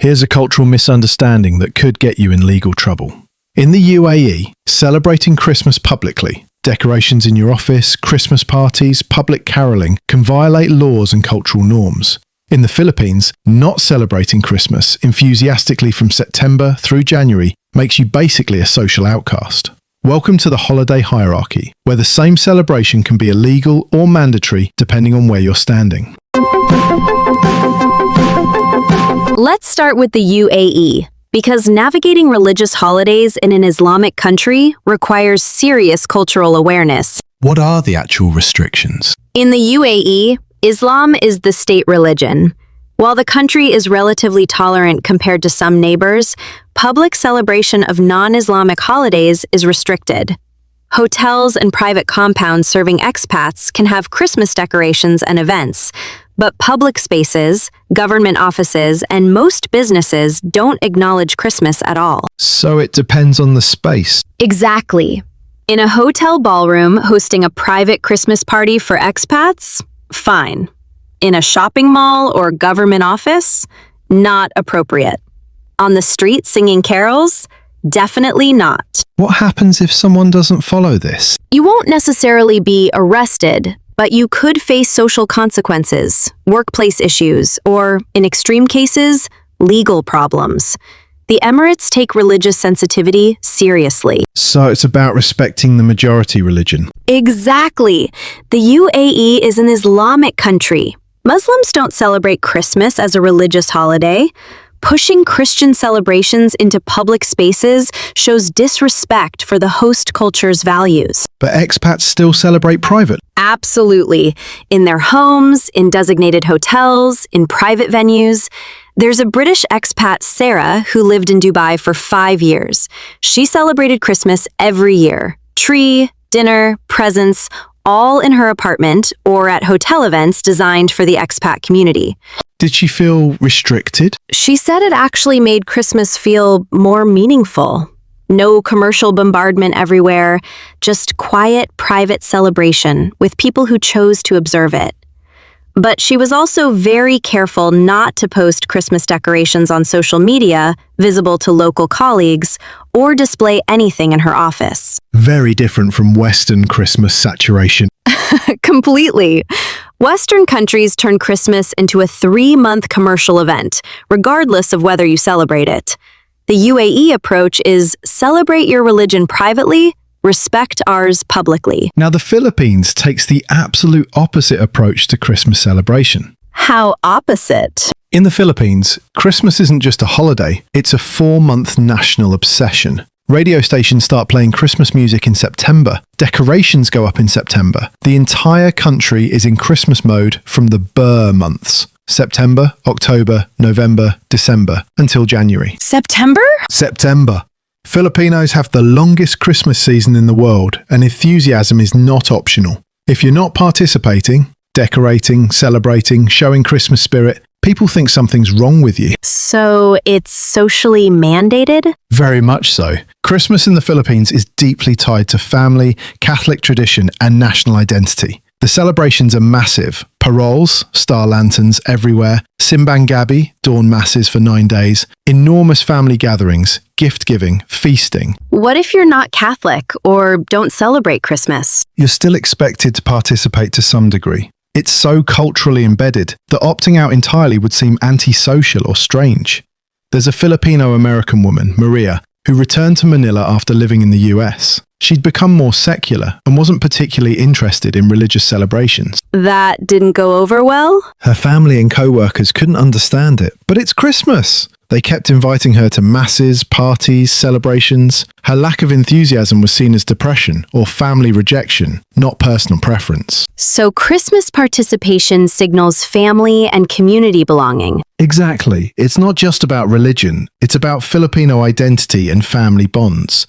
Here's a cultural misunderstanding that could get you in legal trouble. In the UAE, celebrating Christmas publicly, decorations in your office, Christmas parties, public caroling can violate laws and cultural norms. In the Philippines, not celebrating Christmas enthusiastically from September through January makes you basically a social outcast. Welcome to the holiday hierarchy, where the same celebration can be illegal or mandatory depending on where you're standing. Let's start with the UAE, because navigating religious holidays in an Islamic country requires serious cultural awareness. What are the actual restrictions? In the UAE, Islam is the state religion. While the country is relatively tolerant compared to some neighbors, public celebration of non-Islamic holidays is restricted. Hotels and private compounds serving expats can have Christmas decorations and events, but public spaces, government offices, and most businesses don't acknowledge Christmas at all. So it depends on the space. Exactly. In a hotel ballroom hosting a private Christmas party for expats? Fine. In a shopping mall or government office? Not appropriate. On the street singing carols? Definitely not. What happens if someone doesn't follow this? You won't necessarily be arrested, but you could face social consequences, workplace issues, or, in extreme cases, legal problems. The Emirates take religious sensitivity seriously. So it's about respecting the majority religion. Exactly. The UAE is an Islamic country. Muslims don't celebrate Christmas as a religious holiday. Pushing Christian celebrations into public spaces shows disrespect for the host culture's values. But expats still celebrate private. Absolutely. In their homes, in designated hotels, in private venues. There's a British expat, Sarah, who lived in Dubai for 5 years. She celebrated Christmas every year. Tree, dinner, presents, all in her apartment or at hotel events designed for the expat community. Did she feel restricted? She said it actually made Christmas feel more meaningful. No commercial bombardment everywhere, just quiet, private celebration with people who chose to observe it. But she was also very careful not to post Christmas decorations on social media, visible to local colleagues, or display anything in her office. Very different from Western Christmas saturation. Completely. Western countries turn Christmas into a 3-month commercial event, regardless of whether you celebrate it. The UAE approach is celebrate your religion privately, respect ours publicly. Now, the Philippines takes the absolute opposite approach to Christmas celebration. How opposite? In the Philippines, Christmas isn't just a holiday, it's a 4-month national obsession. Radio stations start playing Christmas music in September. Decorations go up in September. The entire country is in Christmas mode from the Burr months. September, October, November, December, until January. September? September. Filipinos have the longest Christmas season in the world, and enthusiasm is not optional. If you're not participating, decorating, celebrating, showing Christmas spirit, people think something's wrong with you. So it's socially mandated? Very much so. Christmas in the Philippines is deeply tied to family, Catholic tradition, and national identity. The celebrations are massive. Paroles, star lanterns everywhere, simbang gabi, dawn masses for 9 days, enormous family gatherings, gift-giving, feasting. What if you're not Catholic or don't celebrate Christmas? You're still expected to participate to some degree. It's so culturally embedded that opting out entirely would seem antisocial or strange. There's a Filipino-American woman, Maria, who returned to Manila after living in the US. She'd become more secular and wasn't particularly interested in religious celebrations. That didn't go over well? Her family and co-workers couldn't understand it, but it's Christmas! They kept inviting her to masses, parties, celebrations. Her lack of enthusiasm was seen as depression or family rejection, not personal preference. So Christmas participation signals family and community belonging. Exactly. It's not just about religion, it's about Filipino identity and family bonds.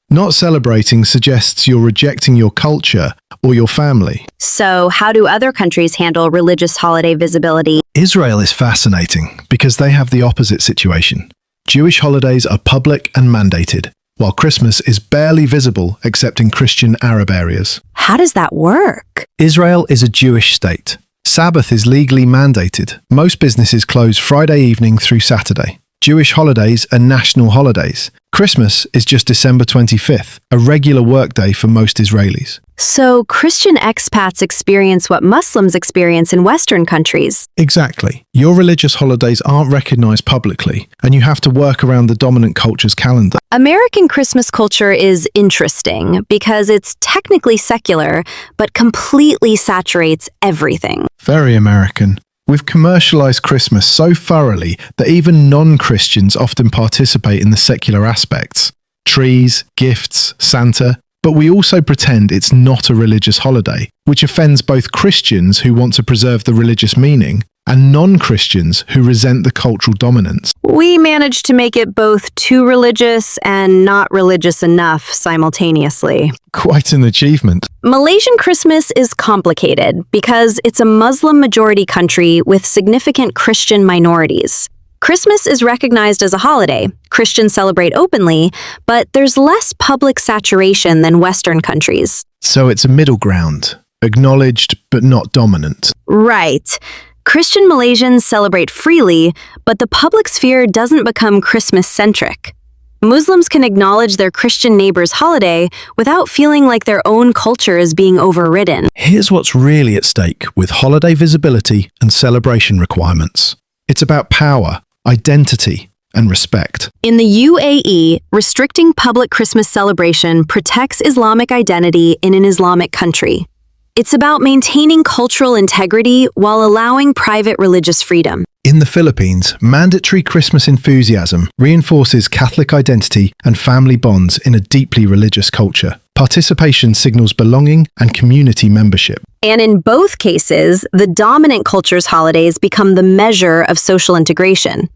Not celebrating suggests you're rejecting your culture or your family. So how do other countries handle religious holiday visibility? Israel is fascinating because they have the opposite situation. Jewish holidays are public and mandated, while Christmas is barely visible except in Christian Arab areas. How does that work? Israel is a Jewish state. Sabbath is legally mandated. Most businesses close Friday evening through Saturday. Jewish holidays are national holidays. Christmas is just December 25th, a regular workday for most Israelis. So Christian expats experience what Muslims experience in Western countries. Exactly. Your religious holidays aren't recognized publicly, and you have to work around the dominant culture's calendar. American Christmas culture is interesting because it's technically secular, but completely saturates everything. Very American. We've commercialized Christmas so thoroughly that even non-Christians often participate in the secular aspects. Trees, gifts, Santa. But we also pretend it's not a religious holiday, which offends both Christians who want to preserve the religious meaning and non-Christians who resent the cultural dominance. We managed to make it both too religious and not religious enough simultaneously. Quite an achievement. Malaysian Christmas is complicated because it's a Muslim-majority country with significant Christian minorities. Christmas is recognized as a holiday. Christians celebrate openly, but there's less public saturation than Western countries. So it's a middle ground, acknowledged but not dominant. Right. Christian Malaysians celebrate freely, but the public sphere doesn't become Christmas-centric. Muslims can acknowledge their Christian neighbor's holiday without feeling like their own culture is being overridden. Here's what's really at stake with holiday visibility and celebration requirements. It's about power, identity, and respect. In the UAE, restricting public Christmas celebration protects Islamic identity in an Islamic country. It's about maintaining cultural integrity while allowing private religious freedom. In the Philippines, mandatory Christmas enthusiasm reinforces Catholic identity and family bonds in a deeply religious culture. Participation signals belonging and community membership. And in both cases, the dominant culture's holidays become the measure of social integration.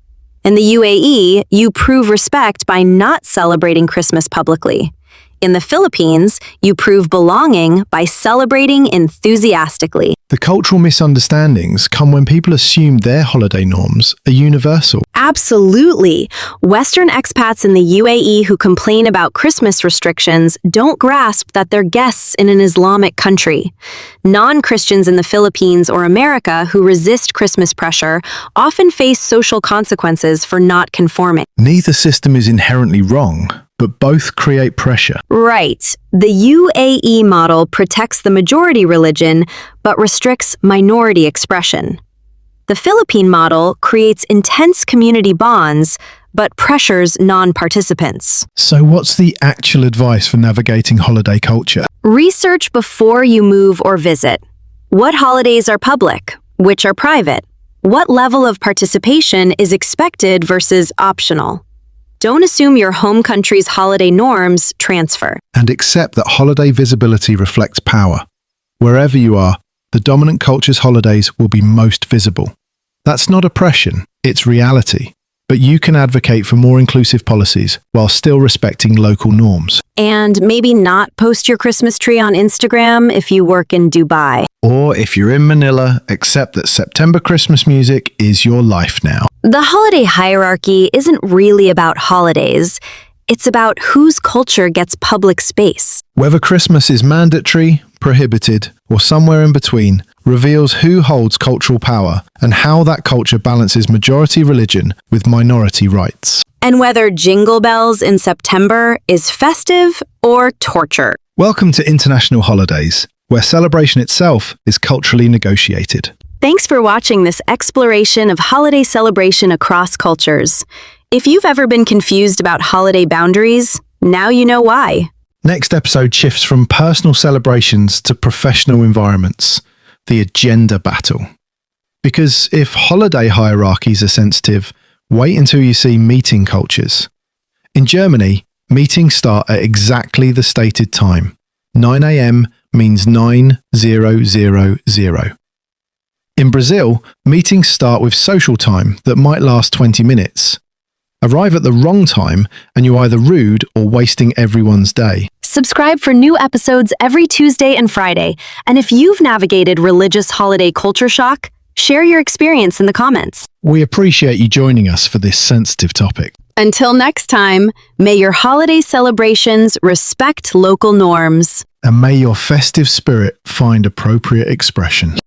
In the UAE, you prove respect by not celebrating Christmas publicly. In the Philippines, you prove belonging by celebrating enthusiastically. The cultural misunderstandings come when people assume their holiday norms are universal. Absolutely. Western expats in the UAE who complain about Christmas restrictions don't grasp that they're guests in an Islamic country. Non-Christians in the Philippines or America who resist Christmas pressure often face social consequences for not conforming. Neither system is inherently wrong, but both create pressure. Right. The UAE model protects the majority religion, but restricts minority expression. The Philippine model creates intense community bonds, but pressures non-participants. So what's the actual advice for navigating holiday culture? Research before you move or visit. What holidays are public? Which are private? What level of participation is expected versus optional? Don't assume your home country's holiday norms transfer. And accept that holiday visibility reflects power. Wherever you are, the dominant culture's holidays will be most visible. That's not oppression, it's reality. But you can advocate for more inclusive policies while still respecting local norms. And maybe not post your Christmas tree on Instagram if you work in Dubai. Or if you're in Manila, accept that September Christmas music is your life now. The holiday hierarchy isn't really about holidays. It's about whose culture gets public space. Whether Christmas is mandatory, prohibited, or somewhere in between, reveals who holds cultural power and how that culture balances majority religion with minority rights. And whether Jingle Bells in September is festive or torture. Welcome to International Holidays, where celebration itself is culturally negotiated. Thanks for watching this exploration of holiday celebration across cultures. If you've ever been confused about holiday boundaries, now you know why. Next episode shifts from personal celebrations to professional environments, the agenda battle. Because if holiday hierarchies are sensitive, wait until you see meeting cultures. In Germany, meetings start at exactly the stated time. 9 a.m. means 9:00. In Brazil, meetings start with social time that might last 20 minutes. Arrive at the wrong time and you're either rude or wasting everyone's day. Subscribe for new episodes every Tuesday and Friday. And if you've navigated religious holiday culture shock, share your experience in the comments. We appreciate you joining us for this sensitive topic. Until next time, may your holiday celebrations respect local norms. And may your festive spirit find appropriate expression.